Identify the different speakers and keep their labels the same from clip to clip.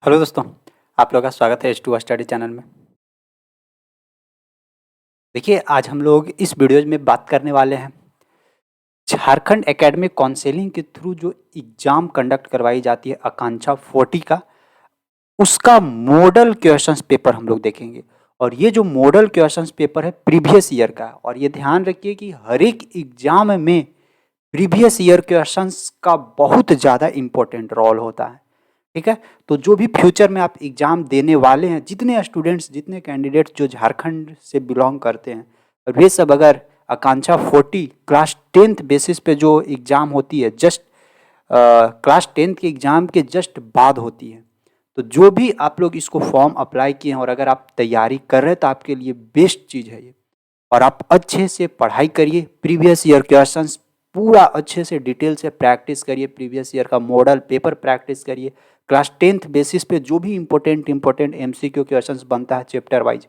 Speaker 1: Hello दोस्तों, आप लोगों का स्वागत है H2 स्टडी चैनल में। देखिए, आज हम लोग इस वीडियो में बात करने वाले हैं झारखंड एकेडमिक काउंसिलिंग के थ्रू जो एग्ज़ाम कंडक्ट करवाई जाती है आकांक्षा 40 का, उसका मॉडल क्वेश्चंस पेपर हम लोग देखेंगे। और ये जो मॉडल क्वेश्चंस पेपर है प्रीवियस ईयर का है, और ये ध्यान रखिए कि हर एक एग्ज़ाम में प्रीवियस ईयर क्वेश्चंस का बहुत ज़्यादा इम्पोर्टेंट रोल होता है। ठीक है, तो जो भी फ्यूचर में आप एग्ज़ाम देने वाले हैं, जितने स्टूडेंट्स, जितने कैंडिडेट जो झारखंड से बिलोंग करते हैं, और वे सब अगर आकांक्षा 40 क्लास 10th बेसिस पे जो एग्ज़ाम होती है, जस्ट क्लास 10th के एग्ज़ाम के जस्ट बाद होती है, तो जो भी आप लोग इसको फॉर्म अप्लाई किए हैं और अगर आप तैयारी कर रहे हैं तो आपके लिए बेस्ट चीज़ है ये। और आप अच्छे से पढ़ाई करिए, प्रीवियस ईयर क्वेश्चंस पूरा अच्छे से डिटेल से प्रैक्टिस करिए, प्रीवियस ईयर का मॉडल पेपर प्रैक्टिस करिए, क्लास 10th बेसिस पे जो भी इम्पोर्टेंट MCQ क्वेश्चंस बनता है चैप्टर वाइज,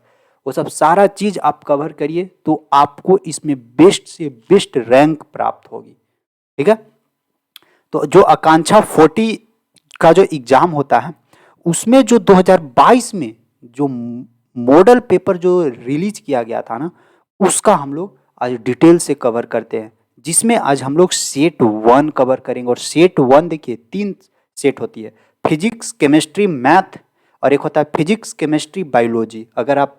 Speaker 1: वो सब सारा चीज़ आप कवर करिए, तो आपको इसमें बेस्ट से बेस्ट रैंक प्राप्त होगी। ठीक है, तो जो आकांक्षा 40 का जो एग्ज़ाम होता है, उसमें जो 2022 में जो मॉडल पेपर जो रिलीज किया गया था ना, उसका हम लोग आज डिटेल से कवर करते हैं, जिसमें आज हम लोग सेट 1 कवर करेंगे। और सेट 1 देखिए 3 सेट होती है, फिजिक्स, केमिस्ट्री, मैथ, और एक होता है फिजिक्स, केमिस्ट्री, बायोलॉजी। अगर आप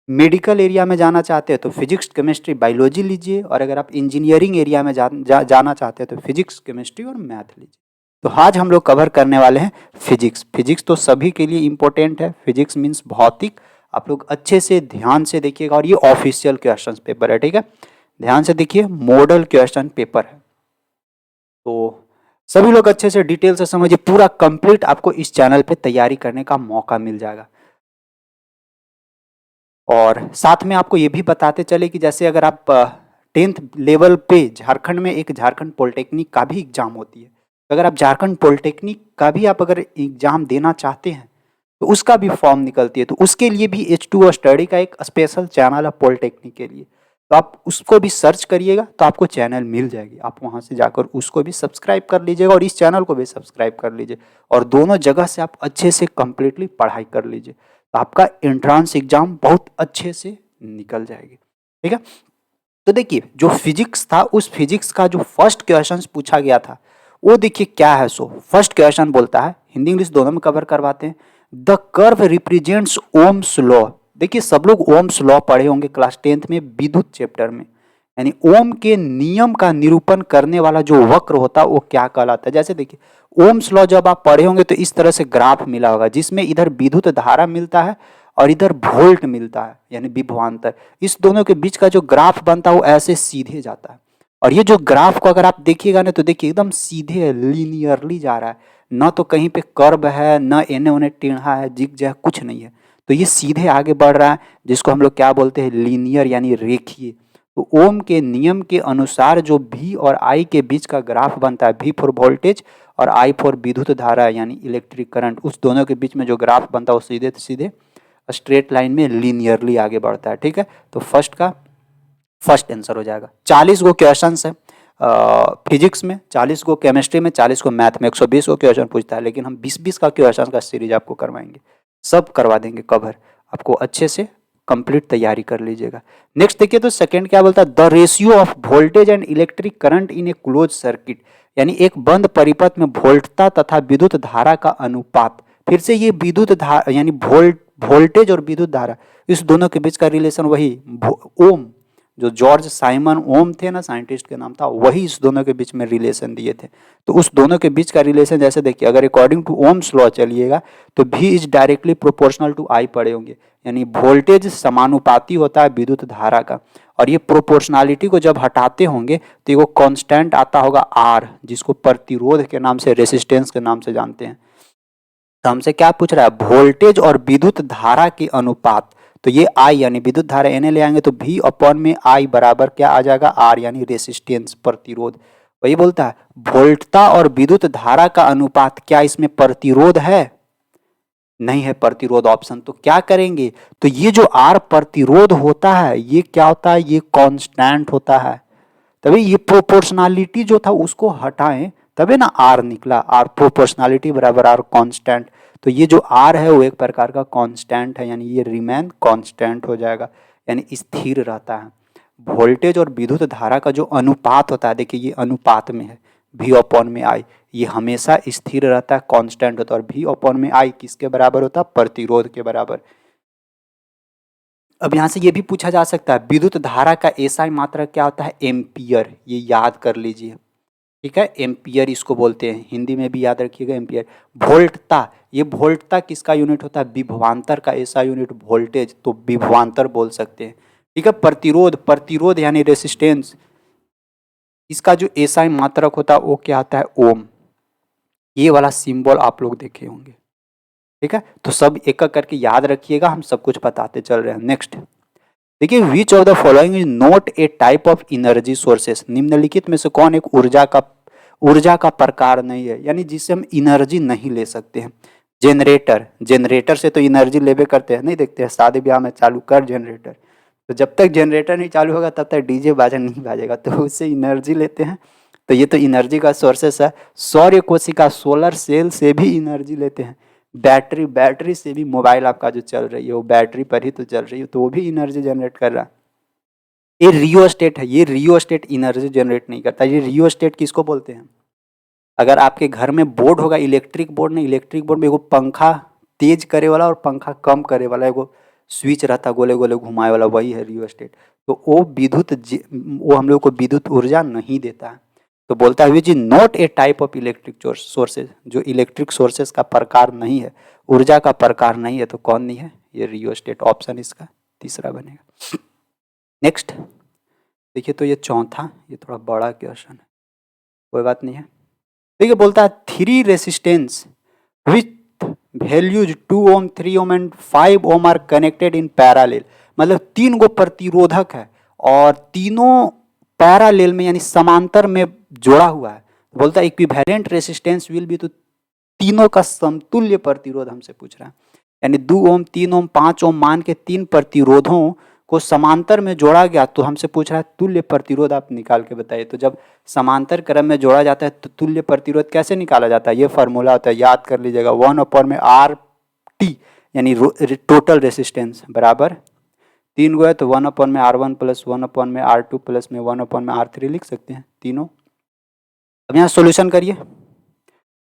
Speaker 1: मेडिकल एरिया में जाना चाहते हैं तो फिजिक्स, केमिस्ट्री, बायोलॉजी लीजिए, और अगर आप इंजीनियरिंग एरिया में जाना चाहते हैं तो फिजिक्स, केमिस्ट्री और मैथ लीजिए। तो आज हम लोग कवर करने वाले हैं फिजिक्स। फिजिक्स तो सभी के लिए इम्पोर्टेंट है, फिजिक्स मीन्स भौतिक। आप लोग अच्छे से ध्यान से देखिएगा, और ये ऑफिशियल क्वेश्चन पेपर है। ठीक है, ध्यान से देखिए, मॉडल क्वेश्चन पेपर है, तो सभी लोग अच्छे से डिटेल से समझिए। पूरा कंप्लीट आपको इस चैनल पे तैयारी करने का मौका मिल जाएगा। और साथ में आपको ये भी बताते चले कि जैसे अगर आप 10th लेवल पे झारखंड में एक झारखंड पॉलिटेक्निक का भी एग्जाम होती है, तो अगर आप झारखंड पॉलिटेक्निक का भी आप अगर एग्जाम देना चाहते हैं तो उसका भी फॉर्म निकलती है, तो उसके लिए भी H2 स्टडी का एक स्पेशल चैनल है पॉलिटेक्निक के लिए, तो आप उसको भी सर्च करिएगा तो आपको चैनल मिल जाएगी। आप वहाँ से जाकर उसको भी सब्सक्राइब कर लीजिएगा और इस चैनल को भी सब्सक्राइब कर लीजिए, और दोनों जगह से आप अच्छे से कंप्लीटली पढ़ाई कर लीजिए, तो आपका एंट्रांस एग्जाम बहुत अच्छे से निकल जाएगी। ठीक है, तो देखिए जो फिजिक्स था, उस फिजिक्स का जो फर्स्ट क्वेश्चन पूछा गया था वो देखिए क्या है। सो फर्स्ट क्वेश्चन बोलता है, हिंदी इंग्लिश दोनों में कवर करवाते हैं, the curve represents Ohm's law. देखिए सब लोग ओम्स लॉ पढ़े होंगे क्लास 10th में विद्युत चैप्टर में, यानी ओम के नियम का निरूपण करने वाला जो वक्र होता है वो क्या कहलाता है। जैसे देखिए ओम्स लॉ जब आप पढ़े होंगे तो इस तरह से ग्राफ मिला होगा, जिसमें इधर विद्युत धारा मिलता है और इधर वोल्ट मिलता है, यानी विभवांतर। इस दोनों के बीच का जो ग्राफ बनता है वो ऐसे सीधे जाता है, और ये जो ग्राफ को अगर आप देखिएगा ना तो देखिए एकदम सीधे लीनियरली जा रहा है, न तो कहीं पे कर्व है, न एने ओने टेढ़ा है, जिग जैग कुछ नहीं है, तो ये सीधे आगे बढ़ रहा है, जिसको हम लोग क्या बोलते हैं, लीनियर यानी रेखीय। तो ओम के नियम के अनुसार जो V और I के बीच का ग्राफ बनता है, V फॉर वोल्टेज और I फॉर विद्युत धारा यानी इलेक्ट्रिक करंट, उस दोनों के बीच में जो ग्राफ बनता है वो सीधे सीधे स्ट्रेट लाइन में लीनियरली आगे बढ़ता है। ठीक है, तो फर्स्ट का फर्स्ट आंसर हो जाएगा। 40 गो क्वेश्चन है फिजिक्स में, 40 गो केमिस्ट्री में, 40 गो मैथ में, 120 गो क्वेश्चन पूछता है, लेकिन हम 20-20 का क्वेश्चन का सीरीज आपको करवाएंगे, सब करवा देंगे कवर, आपको अच्छे से कंप्लीट तैयारी कर लीजिएगा। नेक्स्ट देखिए तो सेकंड क्या बोलता है, the ratio of voltage and electric current in A close circuit, यानी एक बंद परिपथ में वोल्टता तथा विद्युत धारा का अनुपात। फिर से ये विद्युत धारा यानी वोल्टेज और विद्युत धारा, इस दोनों के बीच का रिलेशन वही ओम, जो जॉर्ज साइमन ओम थे ना, साइंटिस्ट के नाम था, वही इस दोनों के बीच में रिलेशन दिए थे। तो उस दोनों के बीच का रिलेशन जैसे देखिए, अगर अकॉर्डिंग टू ओम्स लॉ चलिएगा तो V is directly proportional to I पढ़े होंगे, यानी वोल्टेज समानुपाती होता है विद्युत धारा का, और ये प्रोपोर्शनलिटी को जब हटाते होंगे तो ये कांस्टेंट आता होगा R, जिसको प्रतिरोध के नाम से, रेसिस्टेंस के नाम से जानते हैं। तो हमसे क्या पूछ रहा है, वोल्टेज और विद्युत धारा के अनुपात, तो ये I यानी विद्युत धारा Na ले आएंगे तो V अपॉन में I बराबर क्या आ जाएगा, R यानी रेसिस्टेंस, प्रतिरोध। वही बोलता है वोल्टता और विद्युत धारा का अनुपात, क्या इसमें प्रतिरोध है, नहीं है प्रतिरोध ऑप्शन, तो क्या करेंगे, तो ये जो R प्रतिरोध होता है ये क्या होता है, ये कांस्टेंट होता है। तभी ये प्रोपोर्शनलिटी जो था उसको हटाएं तबे ना आर निकला, आर प्रोपोर्शनलिटी बराबर आर कांस्टेंट। तो ये जो आर है वो एक प्रकार का कांस्टेंट है, यानी ये रिमेन कांस्टेंट हो जाएगा, यानी स्थिर रहता है। वोल्टेज और विद्युत धारा का जो अनुपात होता है, देखिए ये अनुपात में है, वी अपॉन में आई, ये हमेशा स्थिर रहता है, कांस्टेंट होता है। और वी अपॉन में आई किसके बराबर होता है? प्रतिरोध के बराबर। अब यहाँ से ये भी पूछा जा सकता है विद्युत धारा का एसआई मात्रक क्या होता है? एम्पियर, ये याद कर लीजिए, ठीक है, एम्पियर इसको बोलते हैं, हिंदी में भी याद रखिएगा एम्पियर। वोल्टता, ये वोल्टता किसका यूनिट होता है? विभवांतर का एसआई यूनिट वोल्टेज, तो विभवांतर बोल सकते हैं, ठीक है। प्रतिरोध, प्रतिरोध यानी रेसिस्टेंस, इसका जो एसआई मात्रक होता है वो क्या आता है? ओम। ये वाला सिंबल आप लोग देखे होंगे, ठीक है। तो सब एक एक करके याद रखिएगा, हम सब कुछ बताते चल रहे हैं। नेक्स्ट देखिए, which of the following is not a type of energy sources, निम्नलिखित में से कौन एक ऊर्जा का प्रकार नहीं है, यानी जिससे हम एनर्जी नहीं ले सकते हैं। जनरेटर, जनरेटर से तो एनर्जी लेवे करते हैं, नहीं देखते हैं शादी ब्याह में चालू कर जनरेटर, तो जब तक जनरेटर नहीं चालू होगा तब तक डीजे बाजा नहीं बाजेगा, तो उससे एनर्जी लेते हैं। तो ये तो एनर्जी का सोर्सेस है। सौर्य कोशिका, सोलर सेल से भी एनर्जी लेते हैं। बैटरी, बैटरी से भी मोबाइल आपका जो चल रही है वो बैटरी पर ही तो चल रही है, तो वो भी एनर्जी जनरेट कर रहा है। ये रियोस्टेट है, ये रियोस्टेट एनर्जी जनरेट नहीं करता। ये रियोस्टेट किसको बोलते हैं? अगर आपके घर में बोर्ड होगा, इलेक्ट्रिक बोर्ड नहीं, इलेक्ट्रिक बोर्ड में एगो पंखा तेज करे वाला और पंखा कम करे वाला एगो स्विच रहता गोले गोले घुमाए वाला, वही है रियोस्टेट। तो वो हम लोग को विद्युत ऊर्जा नहीं देता है। तो बोलता है which is not a type of electric sources, जो इलेक्ट्रिक सोर्सेज का प्रकार नहीं है, ऊर्जा का प्रकार नहीं है, तो कौन नहीं है? ये रियोस्टेट, ऑप्शन इसका तीसरा बनेगा। नेक्स्ट देखिए, तो ये चौथा, ये थोड़ा बड़ा क्वेश्चन है, कोई बात नहीं है। देखिए बोलता है three resistance with values 2 ohm 3 ohm and 5 ohm are connected in parallel, मतलब 3 गो प्रतिरोधक है और तीनों पैरेलल में यानी समांतर में जोड़ा हुआ है। बोलता है इक्विवेलेंट रेसिस्टेंस विल बी, तो तीनों का समतुल्य प्रतिरोध हमसे पूछ रहा है, यानी 2 ओम 3 ओम 5 ओम मान के तीन प्रतिरोधों को समांतर में जोड़ा गया, तो हमसे पूछ रहा है तुल्य प्रतिरोध आप निकाल के बताइए। तो जब समांतर क्रम में जोड़ा जाता है तो तुल्य प्रतिरोध कैसे निकाला जाता है? ये फार्मूला होता है, याद कर लीजिएगा, 1 में आर टी यानी टोटल रेसिस्टेंस बराबर 3 गो है तो 1 में R1 प्लस 1 में R2 प्लस में 1 में R3 लिख सकते हैं तीनों। अब यहाँ सोल्यूशन करिए,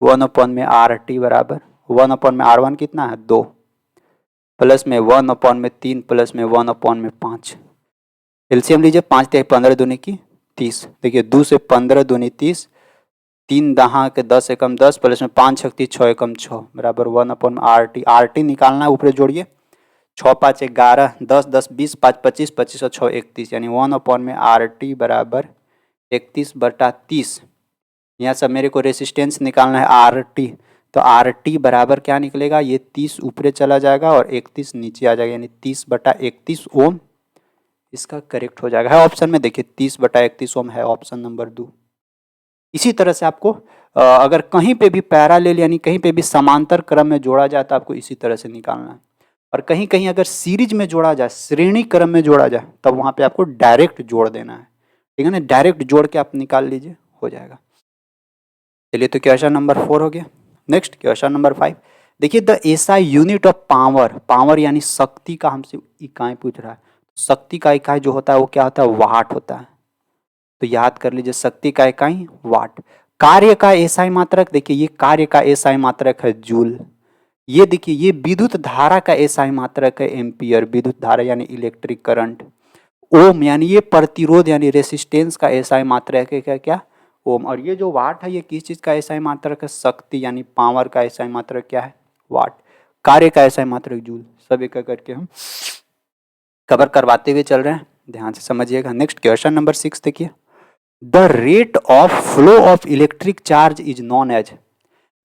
Speaker 1: 1 में RT बराबर 1 में R1 कितना है? 2 प्लस में 1 में 3 प्लस में 1 में 5, एलसीएम लीजिए, 5 × 15 दूनी की 30। देखिए 2 से 15 दूनी 30, 3 दहा के 10 एकम 10 प्लस में 5 शक्ति 6 एकम 6 बराबर 1 में RT। RT निकालना है, ऊपर जोड़िए, 6 5 11 10 10 20 5 25 25 और 6 31, यानी 1 में RT बराबर 31/30। यहाँ सब मेरे को रेसिस्टेंस निकालना है RT, तो RT बराबर क्या निकलेगा? ये 30 ऊपर चला जाएगा और 31 नीचे आ जाएगा, यानी 30/31 ओम इसका करेक्ट हो जाएगा। है ऑप्शन में, देखिए 30/31 ओम है ऑप्शन नंबर 2। इसी तरह से आपको अगर कहीं पे भी पैरेलल यानी कहीं पे भी समांतर क्रम में जोड़ा जाए तो आपको इसी तरह से निकालना है, और कहीं कहीं अगर सीरीज में जोड़ा जाए, श्रेणी क्रम में जोड़ा जाए, तब वहां पे आपको डायरेक्ट जोड़ देना है, ठीक है ना, डायरेक्ट जोड़ के आप निकाल लीजिए, हो जाएगा। चलिए, तो क्वेश्चन नंबर 4 हो गया। नेक्स्ट क्वेश्चन नंबर 5 देखिए, the SI unit of power, power यानी शक्ति का हमसे इकाई पूछ रहा है। शक्ति का इकाई जो होता है वो क्या होता है? वाट होता है। तो याद कर लीजिए, शक्ति का इकाई वाट। कार्य का एसआई मात्रक, देखिए ये कार्य का एसआई मात्रक है जूल। ये देखिए, ये विद्युत धारा का एसआई मात्रक है एम्पियर, विद्युत धारा यानी इलेक्ट्रिक करंट। ओम यानी ये प्रतिरोध यानी रेसिस्टेंस का एसआई मात्रक है, क्या क्या? ओम। और ये जो वाट है ये किस चीज का एसआई मात्रक है? शक्ति यानी पावर का एसआई मात्रक क्या है? वाट। कार्य का एसआई मात्रक जूल। सब एक करके हम कवर करवाते हुए चल रहे हैं, ध्यान से समझिएगा। नेक्स्ट क्वेश्चन नंबर 6 देखिए, the rate of flow of electric charge is known as,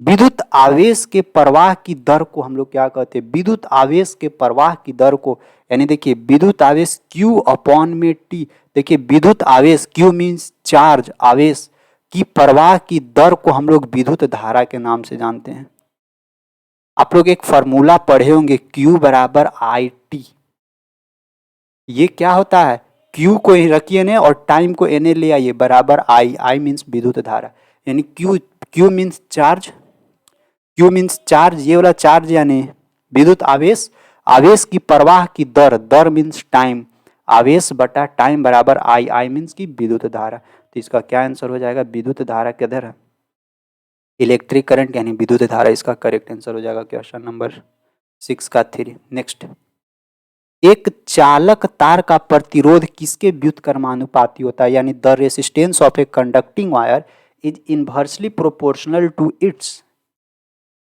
Speaker 1: विद्युत आवेश के प्रवाह की दर को हम लोग क्या कहते हैं? विद्युत आवेश के प्रवाह की दर को, यानी देखिए विद्युत आवेश Q अपॉन में T। देखिए विद्युत आवेश Q मीन्स चार्ज, आवेश की प्रवाह की दर को हम लोग विद्युत धारा के नाम से जानते हैं। आप लोग एक फॉर्मूला पढ़े होंगे, Q बराबर IT। ये क्या होता है? Q को रखिए ने और टाइम को एने ले आइए, बराबर I मीन्स विद्युत धारा, यानी Q means charge, Q means charge, ये वाला चार्ज यानी विद्युत आवेश, आवेश की प्रवाह की दर, दर मीन्स टाइम, आवेश बटा टाइम बराबर आई, आई मीन्स की विद्युत धारा। तो इसका क्या आंसर हो जाएगा, विद्युत धारा किधर है, इलेक्ट्रिक करंट यानी विद्युत धारा, इसका करेक्ट आंसर हो जाएगा क्वेश्चन नंबर 6 का 3। नेक्स्ट, एक चालक तार का प्रतिरोध किसके व्युत्क्रमानुपाती होता है, यानी the resistance of a conducting wire is inversely proportional to its.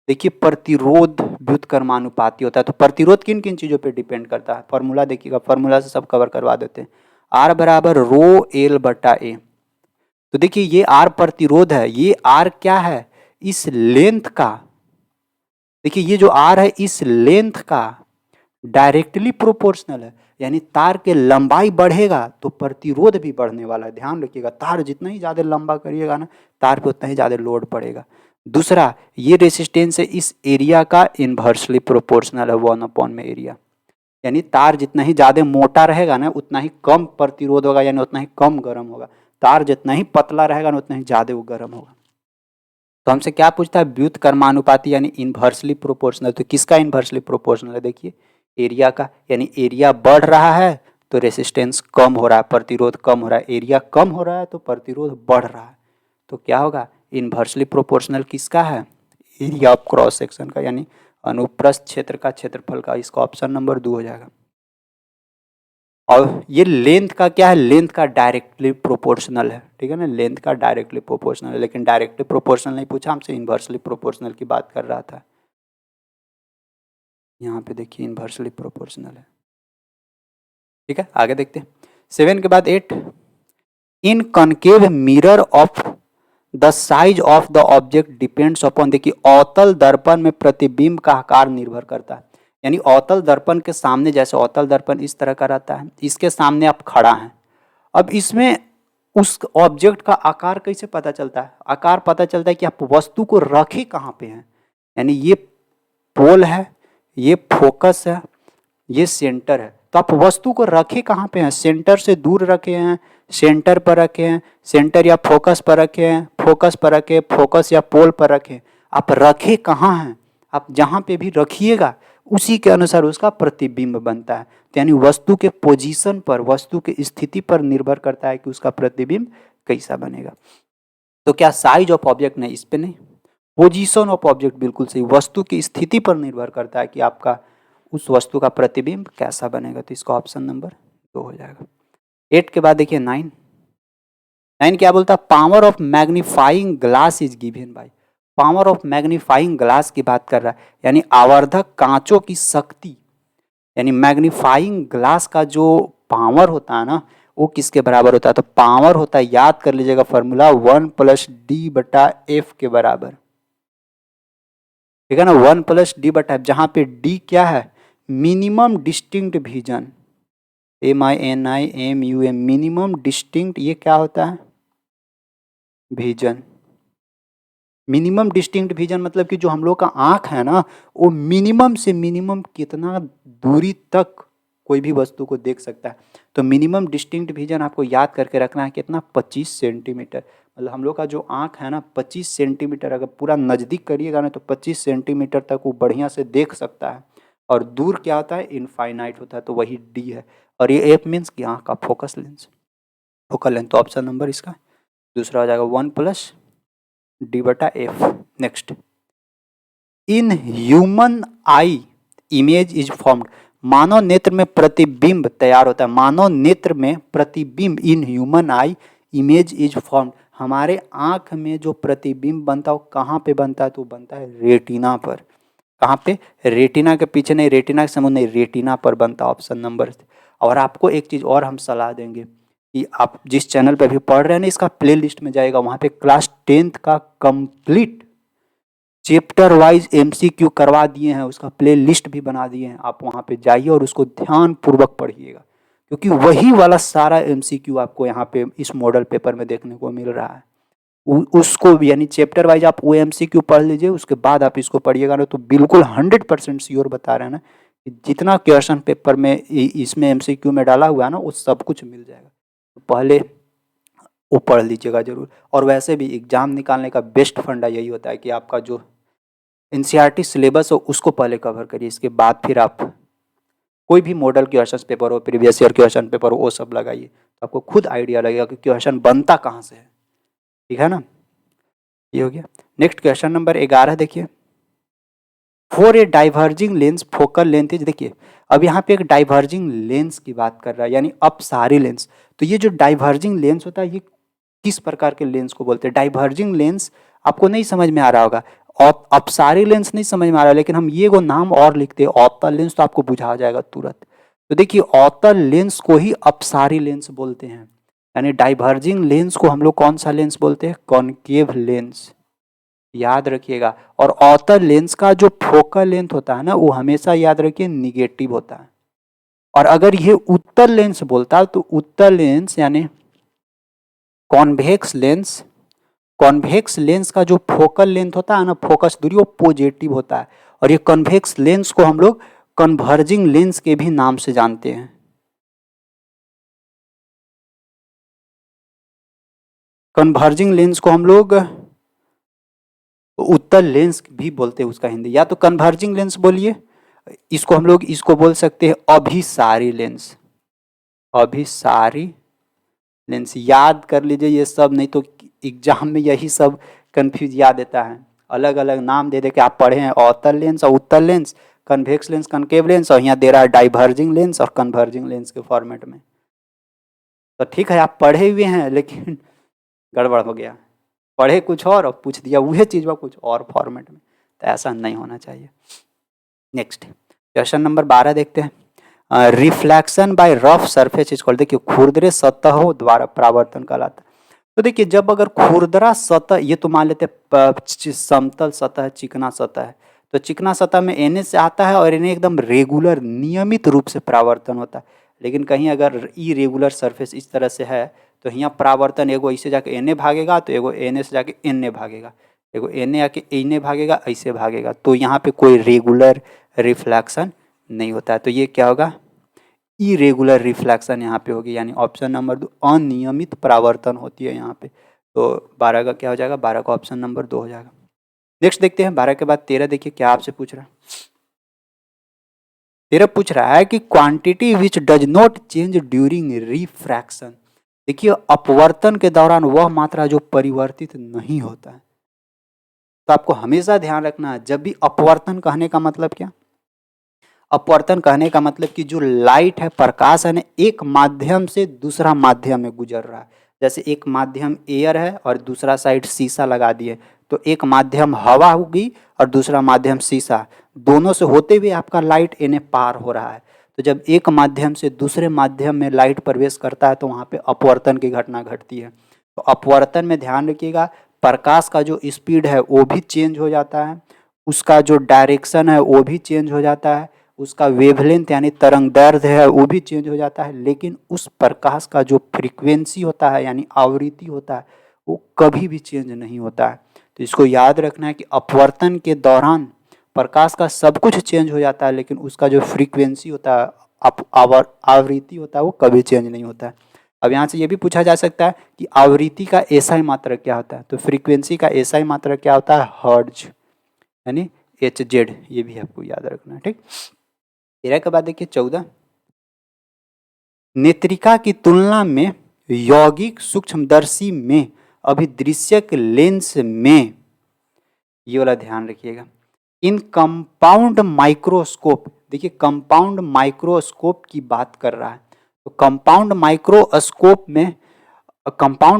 Speaker 1: देखिए प्रतिरोध व्युत्क्रमानुपाती होता है, तो प्रतिरोध किन किन चीजों पे डिपेंड करता है, फॉर्मूला देखिएगा, फॉर्मूला से सब कवर करवा देते हैं। आर बराबर रो एल बटा ए। तो देखिए ये आर प्रतिरोध है, ये आर क्या है, इस लेंथ का, देखिए ये जो आर है इस लेंथ का डायरेक्टली प्रोपोर्शनल है, यानी तार के लंबाई बढ़ेगा तो प्रतिरोध भी बढ़ने वाला है। ध्यान रखिएगा, तार जितना ही ज्यादा लंबा करिएगा ना, तार पे उतना ही ज्यादा लोड पड़ेगा। दूसरा, ये रेसिस्टेंस है इस एरिया का इनवर्सली प्रोपोर्शनल है 1 में एरिया, यानी तार जितना ही ज्यादा मोटा रहेगा ना उतना ही कम प्रतिरोध होगा, यानी उतना ही कम गर्म होगा। तार जितना ही पतला रहेगा ना उतना ही ज्यादा वो गर्म होगा। तो हमसे क्या पूछता है, व्युत्क्रमानुपाती यानी इनवर्सली प्रोपोर्शनल। तो किसका इनवर्सली प्रोपोर्शनल है, देखिए एरिया का, यानी एरिया बढ़ रहा है तो रेसिस्टेंस कम हो रहा है, प्रतिरोध कम हो रहा है, एरिया कम हो रहा है तो प्रतिरोध बढ़ रहा है। तो क्या होगा, इनवर्सली प्रोपोर्शनल किसका है, एरिया ऑफ क्रॉस सेक्शन का, यानी अनुप्रस्थ क्षेत्र का क्षेत्रफल का। इसका ऑप्शन नंबर 2 हो जाएगा। और ये लेंथ का क्या है, लेंथ का डायरेक्टली प्रोपोर्शनल है, ठीक है ना, लेंथ का डायरेक्टली प्रोपोर्शनल है, लेकिन डायरेक्टली प्रोपोर्शनल नहीं पूछा हमसे, इनवर्सली प्रोपोर्शनल की बात कर रहा था। यहाँ पे देखिए इनवर्सली प्रोपोर्शनल है, ठीक है। आगे देखते हैं 7 के बाद 8, in concave mirror of the size of the object depends upon, देखिए अवतल दर्पण में प्रतिबिंब का आकार निर्भर करता है, यानी अवतल दर्पण के सामने, जैसे अवतल दर्पण इस तरह का रहता है, इसके सामने आप खड़ा हैं, अब इसमें उस ऑब्जेक्ट का आकार कैसे पता चलता है, आकार पता चलता है कि आप वस्तु को रखे कहाँ पे हैं, यानी ये पोल है, ये फोकस है, ये सेंटर है, तो आप वस्तु को रखे कहाँ पे हैं, सेंटर से दूर रखे हैं, सेंटर पर रखे हैं, सेंटर या फोकस पर रखे हैं, फोकस पर रखे, फोकस या पोल पर रखे, आप रखे कहाँ हैं, आप जहाँ पे भी रखिएगा उसी के अनुसार उसका प्रतिबिंब बनता है। तो यानी वस्तु के पोजीशन पर, वस्तु की स्थिति पर निर्भर करता है कि उसका प्रतिबिंब कैसा बनेगा। तो क्या साइज ऑफ ऑब्जेक्ट नहीं, इस पे नहीं, पोजीशन ऑफ ऑब्जेक्ट बिल्कुल सही, वस्तु की स्थिति पर निर्भर करता है कि आपका उस वस्तु का प्रतिबिंब कैसा बनेगा। तो इसका ऑप्शन नंबर 2 हो जाएगा। 8 के बाद देखिए 9, 9 क्या बोलता है, power of magnifying glass is given by, power of magnifying glass की बात कर रहा है, यानी आवर्धक कांचों की शक्ति, यानी मैग्नीफाइंग ग्लास का जो पावर होता है ना वो किसके बराबर होता है, तो पावर होता है, याद कर लीजिएगा फॉर्मूला, 1 + d/f के बराबर, ठीक है ना, 1 + d/f, जहां पे d क्या है, minimum distinct vision, MINIMUM, minimum distinct, ये क्या होता है, विजन। मिनिमम डिस्टिंक्ट विजन मतलब कि जो हम लोग का आंख है ना वो मिनिमम से मिनिमम कितना दूरी तक कोई भी वस्तु को देख सकता है। तो मिनिमम डिस्टिंक्ट विजन आपको याद करके रखना है कितना, 25 सेंटीमीटर। मतलब हम लोग का जो आंख है ना 25 सेंटीमीटर, अगर पूरा नज़दीक करिएगा ना तो 25 सेंटीमीटर तक वो बढ़िया से देख सकता है। और दूर क्या होता है, इनफाइनाइट होता है, तो वही डी है। और ये एफ मीन्स कि आँख का फोकस लेंस, फोकल लेंथ। तो ऑप्शन नंबर इसका दूसरा हो जाएगा 1 + d/f। Next, in human eye image is formed, मानव नेत्र में प्रतिबिंब तैयार होता है, मानव नेत्र में प्रतिबिंब, इन human eye image is formed, हमारे आंख में जो प्रतिबिंब बनता है वो कहाँ पे बनता है, तो बनता है रेटिना पर। कहाँ पे, रेटिना के पीछे नहीं, रेटिना के समूह नहीं, रेटिना पर बनता है, ऑप्शन नंबर। और आपको एक चीज़ और हम सलाह देंगे कि आप जिस चैनल पे अभी पढ़ रहे हैं ना इसका प्ले लिस्ट में जाएगा, वहाँ पे क्लास 10th का कंप्लीट चैप्टर वाइज MCQ करवा दिए हैं, उसका प्ले लिस्ट भी बना दिए हैं, आप वहाँ पे जाइए और उसको ध्यान पूर्वक पढ़िएगा, क्योंकि वही वाला सारा MCQ आपको यहाँ पे इस मॉडल पेपर में देखने को मिल रहा है। उसको यानी चैप्टर वाइज आप वो MCQ पढ़ लीजिए, उसके बाद आप इसको पढ़िएगा ना तो बिल्कुल 100% श्योर बता रहे हैं ना, जितना क्वेश्चन पेपर में इसमें MCQ में डाला हुआ है ना वो सब कुछ मिल जाएगा। तो पहले वो पढ़ लीजिएगा ज़रूर। और वैसे भी एग्ज़ाम निकालने का बेस्ट फंडा यही होता है कि आपका जो एनसीईआरटी सिलेबस हो उसको पहले कवर करिए, इसके बाद फिर आप कोई भी मॉडल क्वेश्चन पेपर हो, प्रीवियस ईयर क्वेश्चन पेपर हो, वो सब लगाइए, तो आपको खुद आइडिया लगेगा कि क्वेश्चन बनता कहाँ से है। ठीक है ना, ये हो गया। नेक्स्ट क्वेश्चन नंबर 11 देखिए, for a diverging lens focal length is, देखिए अब यहाँ पे एक डाइवर्जिंग लेंस की बात कर रहा है, यानी अपसारी लेंस। तो ये जो डाइवर्जिंग लेंस होता है ये किस प्रकार के लेंस को बोलते हैं? डाइवर्जिंग लेंस आपको नहीं समझ में आ रहा होगा, अपसारी लेंस नहीं समझ में आ रहा है, लेकिन हम ये को नाम और लिखते हैं ऑप्टल लेंस, तो आपको बुझा जाएगा तुरंत। तो देखिए ऑप्टल लेंस को ही अपसारी लेंस बोलते हैं, यानी डाइवर्जिंग लेंस को हम लोग कौन सा लेंस बोलते हैं? कॉनकेव लेंस, याद रखिएगा। और अवतल लेंस का जो फोकल लेंथ होता है ना, वो हमेशा याद रखिए निगेटिव होता है। और अगर ये उत्तल लेंस बोलता है तो उत्तल लेंस यानी कॉन्वेक्स लेंस, कॉन्वेक्स लेंस का जो फोकल लेंथ होता है ना, फोकस दूरी, वो पॉजिटिव होता है। और ये कॉन्वेक्स लेंस को हम लोग कन्वर्जिंग लेंस के भी नाम से जानते हैं। कन्वर्जिंग लेंस को हम लोग उत्तल लेंस भी बोलते हैं, उसका हिंदी या तो कन्वर्जिंग लेंस बोलिए, इसको हम लोग इसको बोल सकते हैं अभिसारी लेंस, अभिसारी लेंस। याद कर लीजिए ये सब, नहीं तो एग्जाम में यही सब कंफ्यूज याद देता है, अलग अलग नाम दे दे के आप पढ़े हैं, अवतल लेंस और उत्तल lens, convex lens, concave lens, और यहाँ दे रहा है डाइवर्जिंग लेंस और कन्वर्जिंग लेंस के फॉर्मेट में। तो ठीक है आप पढ़े हुए हैं लेकिन गड़बड़ हो गया, पढ़े कुछ और पूछ दिया वही चीज़ कुछ और फॉर्मेट में, तो ऐसा नहीं होना चाहिए। नेक्स्ट क्वेश्चन नंबर 12 देखते हैं, reflection by rough surface is called, देखिए खुरदरे सतहों द्वारा परावर्तन कहलाता है। तो देखिए जब अगर खुरदरा सतह, ये तो मान लेते समतल सतह, चिकना सतह है, तो चिकना सतह में Na से आता है और Na एकदम रेगुलर नियमित रूप से परावर्तन होता है। लेकिन कहीं अगर इरेगुलर सरफेस इस तरह से है तो यहाँ परावर्तन एगो ऐसे जाके Na भागेगा, तो एगो Na से जाके Na भागेगा, एगो Na आके Na भागेगा, ऐसे भागेगा, तो यहाँ पे कोई रेगुलर रिफ्लेक्शन नहीं होता है। तो ये क्या होगा? इरेगुलर रिफ्लेक्शन यहाँ पे होगी, यानी ऑप्शन नंबर 2 अनियमित परावर्तन होती है यहाँ पे। तो 12 का क्या हो जाएगा? 12 का ऑप्शन नंबर 2 हो जाएगा। नेक्स्ट देखते हैं 12 के बाद 13 देखिए क्या आपसे पूछ रहा है। 13 पूछ रहा है कि quantity which does not change during refraction, देखिए अपवर्तन के दौरान वह मात्रा जो परिवर्तित नहीं होता है। तो आपको हमेशा ध्यान रखना है, जब भी अपवर्तन कहने का मतलब क्या, अपवर्तन कहने का मतलब कि जो लाइट है, प्रकाश है ना, एक माध्यम से दूसरा माध्यम में गुजर रहा है। जैसे एक माध्यम एयर है और दूसरा साइड शीशा लगा दिए, तो एक माध्यम हवा होगी और दूसरा माध्यम शीशा, दोनों से होते हुए आपका लाइट इन्हें पार हो रहा है। तो जब एक माध्यम से दूसरे माध्यम में लाइट प्रवेश करता है तो वहाँ पे अपवर्तन की घटना घटती है। तो अपवर्तन में ध्यान रखिएगा, प्रकाश का जो स्पीड है वो भी चेंज हो जाता है, उसका जो डायरेक्शन है वो भी चेंज हो जाता है, उसका वेवलेंथ यानी तरंग दैर्ध्य है वो भी चेंज हो जाता है, लेकिन उस प्रकाश का जो फ्रीक्वेंसी होता है यानी आवृत्ति होता है वो कभी भी चेंज नहीं होता है। तो इसको याद रखना है कि अपवर्तन के दौरान प्रकाश का सब कुछ चेंज हो जाता है, लेकिन उसका जो फ्रीक्वेंसी होता है, आवृत्ति होता है, वो कभी चेंज नहीं होता है। अब यहाँ से ये भी पूछा जा सकता है कि आवृत्ति का एसआई मात्रक क्या होता है, तो फ्रीक्वेंसी का एसआई मात्रक क्या होता है? हर्ट्ज यानी HZ, ये भी आपको याद रखना है। ठीक, 13 के बाद देखिए 14, नेत्रिका की तुलना में यौगिक सूक्ष्मदर्शी में अभिदृश्यक लेंस में, ये वाला ध्यान रखिएगा, इन कंपाउंड माइक्रोस्कोप, देखिए कंपाउंड माइक्रोस्कोप की बात कर रहा है। तो कंपाउंड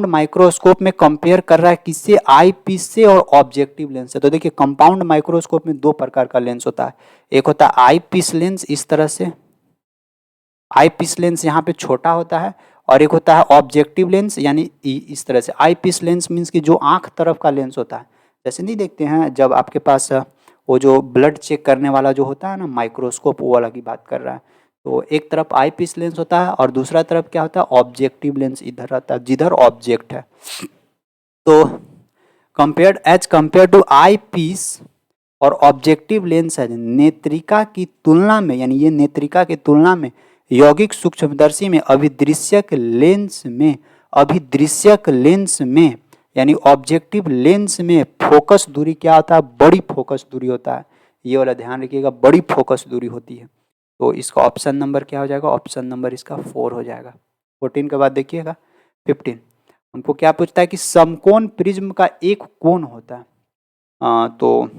Speaker 1: माइक्रोस्कोप में कंपेयर कर रहा है किससे? आई पीस से और ऑब्जेक्टिव लेंस से। तो देखिए कंपाउंड माइक्रोस्कोप में दो प्रकार का लेंस होता है, एक होता है आई पीस लेंस, इस तरह से आई पीस लेंस यहाँ पे छोटा होता है, और एक होता है ऑब्जेक्टिव लेंस यानी इस तरह से। आई पीस लेंस मीन्स कि जो आंख तरफ का लेंस होता है, जैसे नहीं देखते हैं जब आपके पास वो जो ब्लड चेक करने वाला जो होता है ना माइक्रोस्कोप, वो वाला की बात कर रहा है। तो एक तरफ आई पीस लेंस होता है और दूसरा तरफ क्या होता है? ऑब्जेक्टिव लेंस, इधर रहता है जिधर ऑब्जेक्ट है। तो कंपेयर टू आई पीस और ऑब्जेक्टिव लेंस है, नेत्रिका की तुलना में, यानी ये नेत्रिका की तुलना में यौगिक सूक्ष्मदर्शी में अभिदृश्यक लेंस में अभिदृश्यक लेंस में यानी ऑब्जेक्टिव लेंस में फोकस दूरी क्या होता है? बड़ी फोकस दूरी होता है। ये वाला ध्यान रखिएगा, बड़ी फोकस दूरी होती है। तो इसका ऑप्शन नंबर क्या हो जाएगा? ऑप्शन नंबर इसका 4 हो जाएगा। 14 के बाद देखिएगा 15। हमको क्या पूछता है कि समकोण प्रिज्म का एक कोण होता है। तो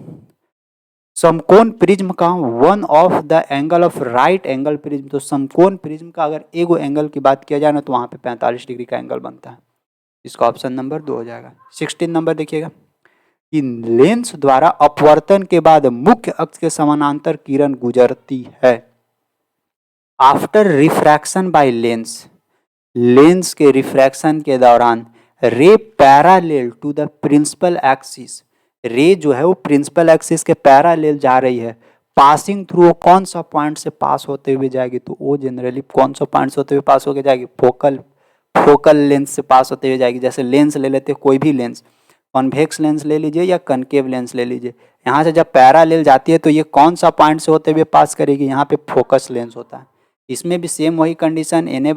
Speaker 1: समकोण प्रिज्म का one of the angle of right angle prism, तो समकोण प्रिज्म का अगर एगो एंगल की बात किया जाए ना तो वहां पे 45 डिग्री का एंगल बनता है। इसका ऑप्शन नंबर 2 हो जाएगा। 16 नंबर देखिएगा कि लेंस द्वारा अपवर्तन के बाद मुख्य अक्ष के समानांतर किरण गुजरती है। After refraction by lens, lens के रिफ्रैक्शन के दौरान ray parallel to the principal axis, ray जो है वो प्रिंसिपल एक्सिस के पैरालेल जा रही है। पासिंग थ्रू कौन सा पॉइंट से पास होते हुए जाएगी? तो वो जनरली कौन सा पॉइंट से होते हुए पास होकर जाएगी? फोकल लेंस से पास होते हुए जाएगी। जैसे लेंस ले लेते हैं, कोई भी लेंस, कॉन्वेक्स लेंस ले लीजिए या कनकेव लेंस ले लीजिए, यहाँ से जब पैरालेल जाती है तो ये कौन सा पॉइंट से होते हुए पास करेगी? यहाँ पे फोकस लेंस होता है। इसमें भी सेम वही कंडीशन, एन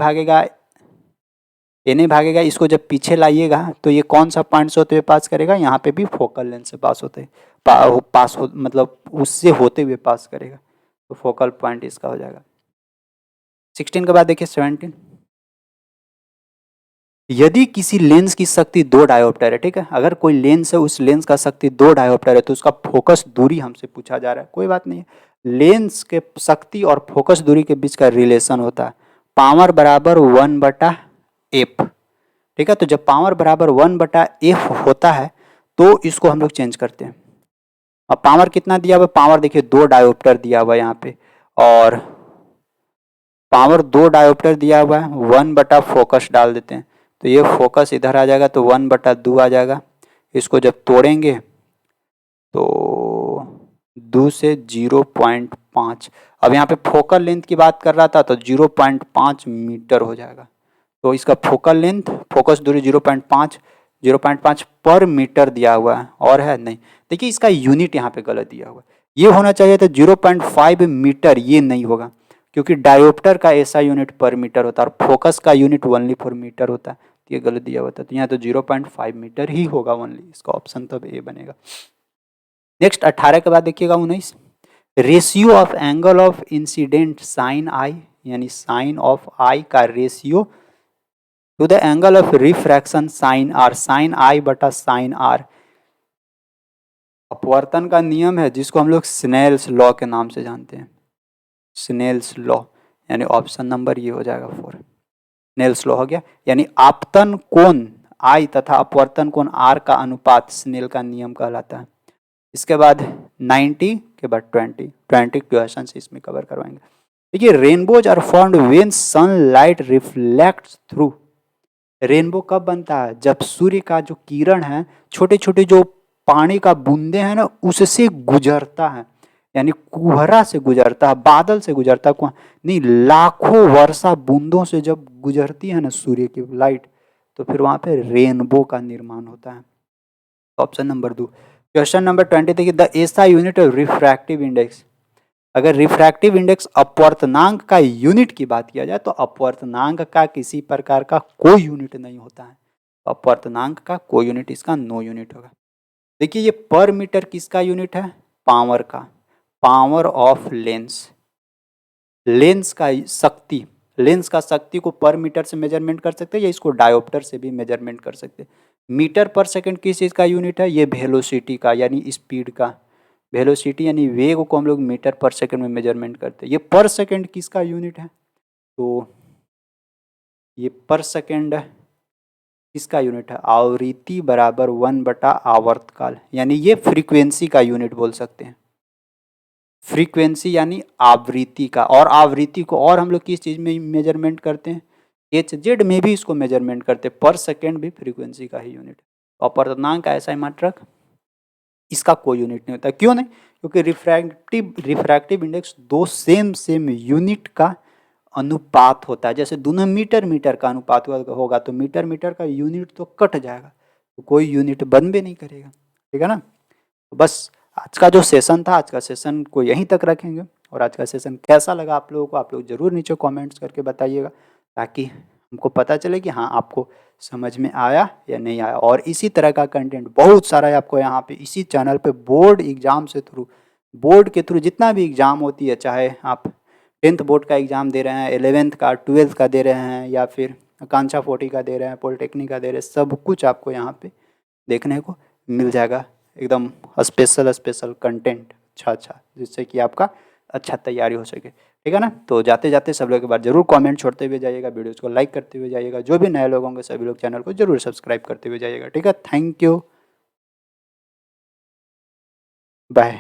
Speaker 1: भागेगा, इसको जब पीछे लाइएगा तो ये कौन सा पॉइंट से होते हुए पास करेगा? यहाँ पे भी फोकल लेंस से पास होते मतलब उससे होते हुए पास करेगा। तो फोकल पॉइंट इसका हो जाएगा। 16 के बाद देखिए 17। यदि किसी लेंस की शक्ति 2 डायोप्टर है, ठीक है, अगर कोई लेंस है उस लेंस का शक्ति 2 डायोप्टर है तो उसका फोकस दूरी हमसे पूछा जा रहा है। कोई बात नहीं है, लेंस के शक्ति और फोकस दूरी के बीच का रिलेशन होता है पावर बराबर 1/f, ठीक है। तो जब पावर बराबर 1/f होता है तो इसको हम लोग चेंज करते हैं। अब पावर कितना दिया हुआ है? पावर देखिए 2 डायोप्टर दिया हुआ है यहाँ पे, और पावर 2 डायोप्टर दिया हुआ है, 1/फोकस डाल देते हैं तो ये फोकस इधर आ जाएगा तो 1/2 आ जाएगा। इसको जब तोड़ेंगे तो 2 से 0.5। अब यहाँ पे फोकल लेंथ की बात कर रहा था तो 0.5 मीटर हो जाएगा। तो इसका फोकल लेंथ, फोकस दूरी 0.5 पर मीटर दिया हुआ है, और है नहीं। देखिए इसका यूनिट यहाँ पे गलत दिया हुआ है, ये होना चाहिए था 0.5 मीटर, ये नहीं होगा क्योंकि डायोप्टर का ऐसा यूनिट पर मीटर होता है और फोकस का यूनिट ओनली फॉर मीटर होता है। तो ये गलत दिया हुआ था, तो यहाँ तो 0.5 मीटर ही होगा ओनली। इसका ऑप्शन तब ए बनेगा। नेक्स्ट 18 के बाद देखिएगा 19। Ratio of angle of incident sine I, यानी साइन ऑफ आई का ratio to the angle of refraction sine R, sine I बटा साइन आर अपवर्तन का नियम है जिसको हम लोग स्नेल्स लॉ के नाम से जानते हैं। स्नेल्स लॉ, यानी ऑप्शन नंबर ये हो जाएगा 4। स्नेल्स लॉ हो गया, यानी आपतन कोण आई तथा अपवर्तन कोण आर का अनुपात स्नेल का नियम कहलाता है। इसके बाद 90 के बाद 20 क्वेश्चन इसमें कवर करवाएंगे। देखिए rainbows are formed when sunlight reflects through, rainbow कब बनता है? जब सूर्य का जो किरण है, छोटे छोटे जो पानी का बूंदे हैं ना, उससे गुजरता है, यानी कुहरा से गुजरता है, बादल से गुजरता है, नहीं लाखों वर्षा बूंदों से जब गुजरती है ना सूर्य की लाइट, तो फिर वहां पे रेनबो का निर्माण होता है। Option number 2। क्वेश्चन नंबर 20 देखिए, the SI unit of refractive index, अगर रिफ्रैक्टिव इंडेक्स अपवर्तनांक का यूनिट की बात किया जाए तो अपवर्तनांक का किसी प्रकार का कोई यूनिट नहीं होता है। अपवर्तनांक का कोई यूनिट इसका नो यूनिट होगा। देखिए ये पर मीटर किसका यूनिट है? पावर का, पावर ऑफ लेंस, लेंस का शक्ति, लेंस का शक्ति को पर मीटर से मेजरमेंट कर सकते हैं या इसको डायोप्टर से भी मेजरमेंट कर सकते हैं। मीटर पर सेकंड किस चीज़ का यूनिट है? ये वेलोसिटी का, यानी स्पीड का, वेलोसिटी यानी वेग को हम लोग मीटर पर सेकंड में मेजरमेंट करते हैं। ये पर सेकंड किसका यूनिट है? तो ये पर सेकंड किसका यूनिट है? आवृत्ति बराबर 1/आवर्तकाल, यानी ये फ्रीक्वेंसी का यूनिट बोल सकते हैं। फ्रीक्वेंसी यानी आवृत्ति का, और आवृत्ति को और हम लोग किस चीज़ में मेजरमेंट करते हैं? HZ में भी इसको मेजरमेंट करते हैं। पर सेकेंड भी फ्रीक्वेंसी का ही यूनिट है। अपवर्तनांक का ऐसा ही मात्रक, इसका कोई यूनिट नहीं होता। क्यों नहीं? क्योंकि रिफ्रैक्टिव इंडेक्स दो सेम यूनिट का अनुपात होता है। जैसे दोनों मीटर का अनुपात होगा तो मीटर का यूनिट तो कट जाएगा, तो कोई यूनिट बन भी नहीं करेगा। ठीक है ना? तो बस आज का जो सेशन था, आज का सेशन को यहीं तक रखेंगे। और आज का सेशन कैसा लगा आप लोगों को, आप लोग जरूर नीचे कमेंट्स करके बताइएगा, ताकि हमको पता चले कि हाँ आपको समझ में आया या नहीं आया। और इसी तरह का कंटेंट बहुत सारा है आपको यहाँ पे इसी चैनल पे बोर्ड एग्जाम से थ्रू, बोर्ड के थ्रू जितना भी एग्ज़ाम होती है, चाहे आप 10th बोर्ड का एग्ज़ाम दे रहे हैं, 11th का, 12th का दे रहे हैं, या फिर आकांक्षा 40 का दे रहे हैं, पॉलिटेक्निक का दे रहे हैं, सब कुछ आपको यहाँ पे देखने को मिल जाएगा। एकदम स्पेशल स्पेशल कंटेंट, अच्छा जिससे कि आपका अच्छा तैयारी हो सके। ठीक है ना। तो जाते जाते सब लोग एक बार जरूर कमेंट छोड़ते हुए जाइएगा, वीडियोज़ को लाइक करते हुए जाइएगा, जो भी नए लोग होंगे सभी लोग चैनल को जरूर सब्सक्राइब करते हुए जाइएगा। ठीक है, थैंक यू, बाय।